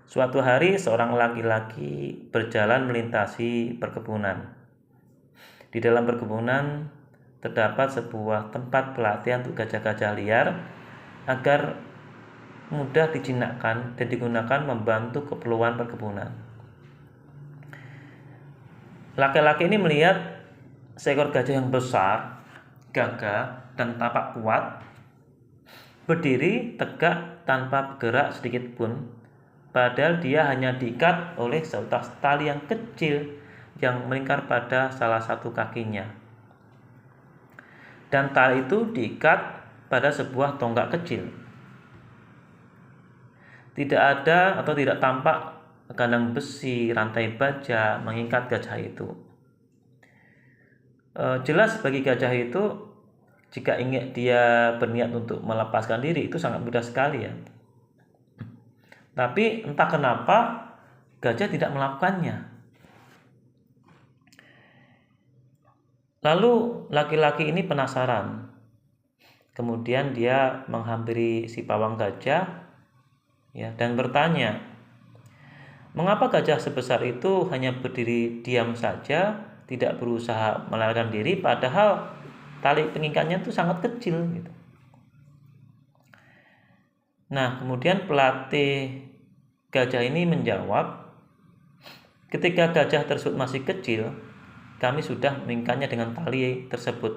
Suatu hari seorang laki-laki berjalan melintasi perkebunan. Di dalam perkebunan terdapat sebuah tempat pelatihan untuk gajah-gajah liar agar mudah dijinakkan dan digunakan membantu keperluan perkebunan. Laki-laki ini melihat seekor gajah yang besar, gagah, dan tampak kuat berdiri tegak tanpa bergerak sedikit pun, padahal dia hanya diikat oleh seutas tali yang kecil yang melingkar pada salah satu kakinya. Dan tali itu diikat pada sebuah tonggak kecil. Tidak ada atau tidak tampak kandang besi, rantai baja mengikat gajah itu. Jelas bagi gajah itu, jika ingin dia berniat untuk melepaskan diri itu sangat mudah sekali ya. Tapi entah kenapa gajah tidak melakukannya. Lalu laki-laki ini penasaran. Kemudian dia menghampiri si pawang gajah ya, dan bertanya, mengapa gajah sebesar itu hanya berdiri diam saja, tidak berusaha melarikan diri, padahal tali pengikatnya itu sangat kecil gitu. Nah, kemudian pelatih gajah ini menjawab, ketika gajah tersebut masih kecil, kami sudah mengikatnya dengan tali tersebut,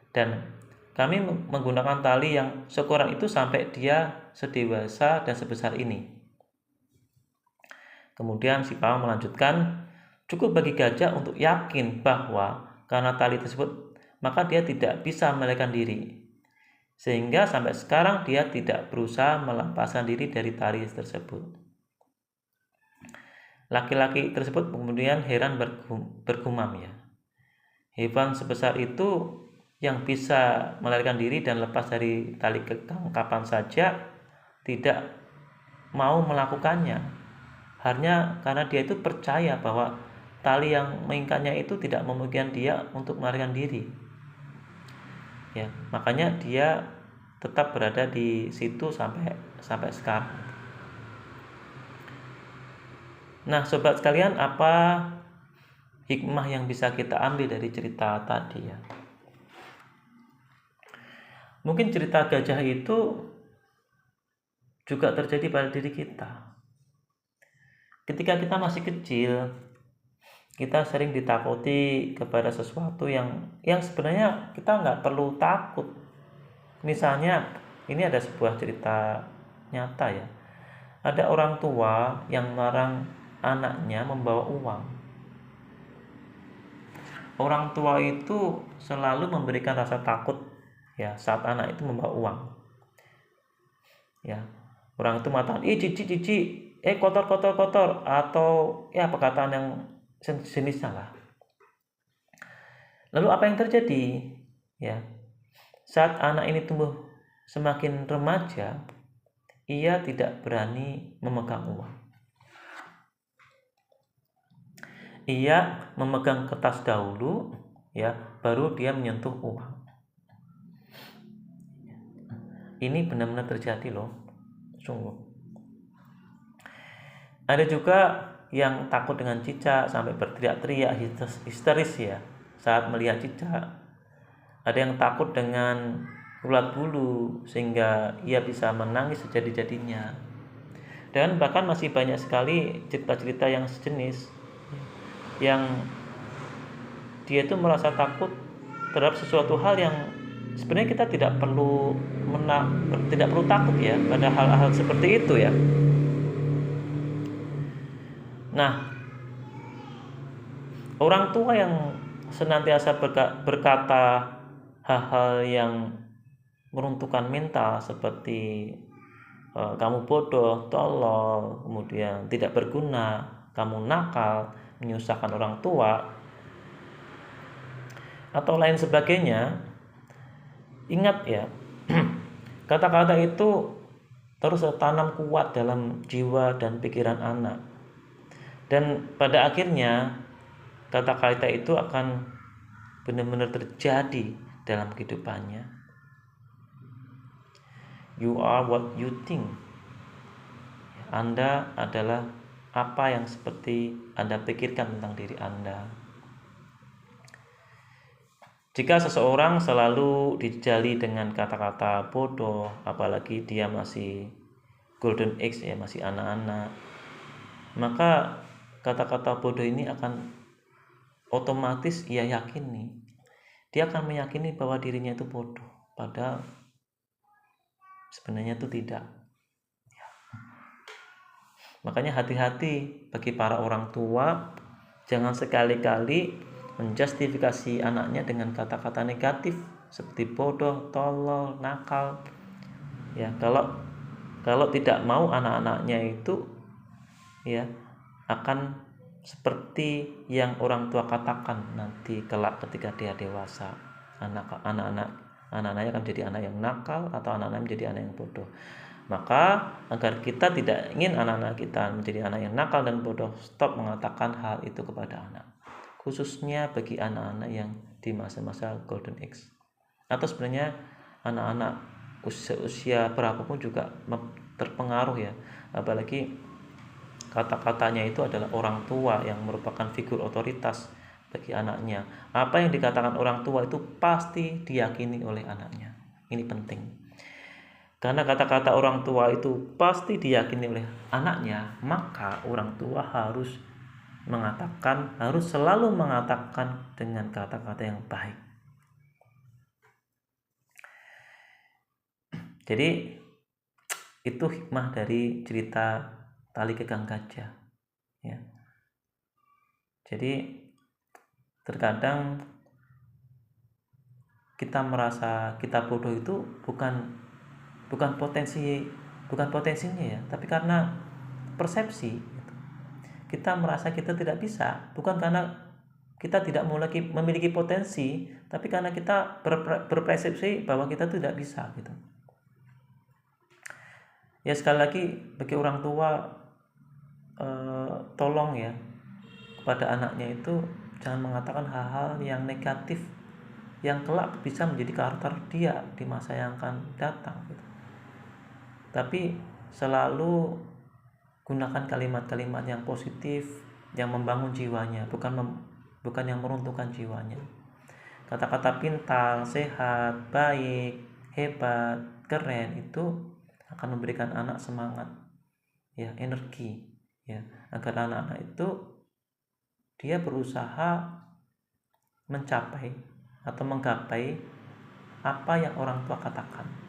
dan kami menggunakan tali yang sekurang itu sampai dia sedewasa dan sebesar ini. Kemudian si pawang melanjutkan, cukup bagi gajah untuk yakin bahwa karena tali tersebut maka dia tidak bisa melarikan diri, sehingga sampai sekarang dia tidak berusaha melepaskan diri dari tali tersebut. Laki-laki tersebut kemudian heran bergumam ya, hewan sebesar itu yang bisa melarikan diri dan lepas dari tali kekang kapan saja tidak mau melakukannya, hanya karena dia itu percaya bahwa tali yang mengikatnya itu tidak memungkinkan dia untuk melarikan diri ya, makanya dia tetap berada di situ sampai sekarang. Nah, sobat sekalian, apa hikmah yang bisa kita ambil dari cerita tadi ya? Mungkin cerita gajah itu juga terjadi pada diri kita. Ketika kita masih kecil, kita sering ditakuti kepada sesuatu yang sebenarnya kita nggak perlu takut. Misalnya, ini ada sebuah cerita nyata ya. Ada orang tua yang melarang anaknya membawa uang. Orang tua itu selalu memberikan rasa takut ya saat anak itu membawa uang. Ya, orang itu mengatakan, cici, kotor, atau ya perkataan yang sejenisnya lah. Lalu apa yang terjadi? Ya, saat anak ini tumbuh semakin remaja, ia tidak berani memegang uang. Ia memegang kertas dahulu, ya, baru dia menyentuh uang. Ini benar-benar terjadi loh, sungguh. Ada juga yang takut dengan cicak sampai berteriak-teriak histeris ya saat melihat cicak. Ada yang takut dengan ulat bulu sehingga ia bisa menangis sejadi-jadinya. Dan bahkan masih banyak sekali cerita-cerita yang sejenis, yang dia itu merasa takut terhadap sesuatu hal yang sebenarnya kita tidak perlu takut ya pada hal-hal seperti itu ya. Nah, orang tua yang senantiasa berkata hal-hal yang meruntuhkan mental seperti kamu bodoh, tolol, kemudian tidak berguna, kamu nakal, menyusahkan orang tua, atau lain sebagainya, ingat ya, kata-kata itu terus tertanam kuat dalam jiwa dan pikiran anak, dan pada akhirnya kata-kata itu akan benar-benar terjadi dalam kehidupannya. You are what you think. Anda adalah apa yang seperti Anda pikirkan tentang diri Anda. Jika seseorang selalu dijali dengan kata-kata bodoh, apalagi dia masih golden age ya, masih anak-anak, maka kata-kata bodoh ini akan otomatis ia yakini. Dia akan meyakini bahwa dirinya itu bodoh, padahal sebenarnya itu tidak. Makanya hati-hati bagi para orang tua, jangan sekali-kali menjustifikasi anaknya dengan kata-kata negatif seperti bodoh, tolol, nakal. Ya, kalau tidak mau anak-anaknya itu ya akan seperti yang orang tua katakan nanti kelak ketika dia dewasa. Anak-anaknya akan menjadi anak yang nakal atau anak-anaknya menjadi anak yang bodoh. Maka agar kita tidak ingin anak-anak kita menjadi anak yang nakal dan bodoh, stop mengatakan hal itu kepada anak, khususnya bagi anak-anak yang di masa-masa golden age, atau sebenarnya anak-anak usia berapapun juga terpengaruh ya, apalagi kata-katanya itu adalah orang tua yang merupakan figur otoritas bagi anaknya. Apa yang dikatakan orang tua itu pasti diyakini oleh anaknya. Ini penting. Karena kata-kata orang tua itu pasti diyakini oleh anaknya, maka orang tua harus selalu mengatakan dengan kata-kata yang baik. Jadi itu hikmah dari cerita tali kegang gajah ya. Jadi terkadang kita merasa kita bodoh itu bukan potensinya ya, tapi karena persepsi. Kita merasa kita tidak bisa, bukan karena kita tidak memiliki potensi, tapi karena kita berpersepsi bahwa kita tidak bisa gitu. Ya sekali lagi bagi orang tua tolong ya kepada anaknya itu jangan mengatakan hal-hal yang negatif yang kelak bisa menjadi karakter dia di masa yang akan datang gitu. Tapi selalu gunakan kalimat-kalimat yang positif, yang membangun jiwanya, bukan yang meruntuhkan jiwanya. Kata-kata pintar, sehat, baik, hebat, keren itu akan memberikan anak semangat, ya, energi, ya, agar anak-anak itu dia berusaha mencapai atau menggapai apa yang orang tua katakan.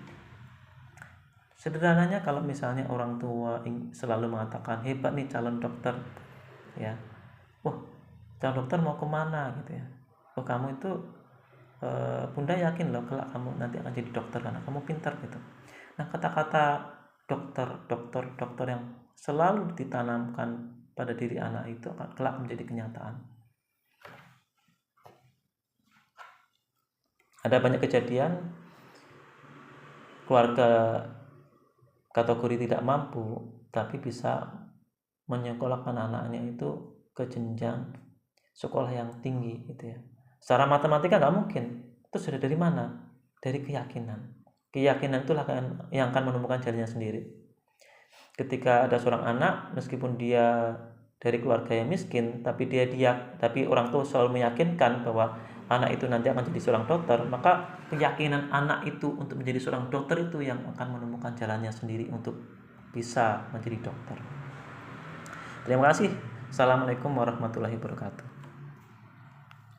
Sederhananya kalau misalnya orang tua selalu mengatakan hebat nih calon dokter ya, wah calon dokter mau kemana gitu ya, wah kamu itu bunda yakin loh kalau kamu nanti akan jadi dokter karena kamu pintar gitu. Nah kata-kata dokter yang selalu ditanamkan pada diri anak itu akan kelak menjadi kenyataan. Ada banyak kejadian keluarga kategori tidak mampu tapi bisa menyekolahkan anaknya itu ke jenjang sekolah yang tinggi gitu ya. Secara matematika nggak mungkin. Itu sudah dari mana? Dari keyakinan. Keyakinan itulah yang akan menemukan jalannya sendiri. Ketika ada seorang anak meskipun dia dari keluarga yang miskin tapi orang tua selalu meyakinkan bahwa anak itu nanti akan jadi seorang dokter, maka keyakinan anak itu untuk menjadi seorang dokter itu yang akan menemukan jalannya sendiri untuk bisa menjadi dokter. Terima kasih. Assalamualaikum warahmatullahi wabarakatuh.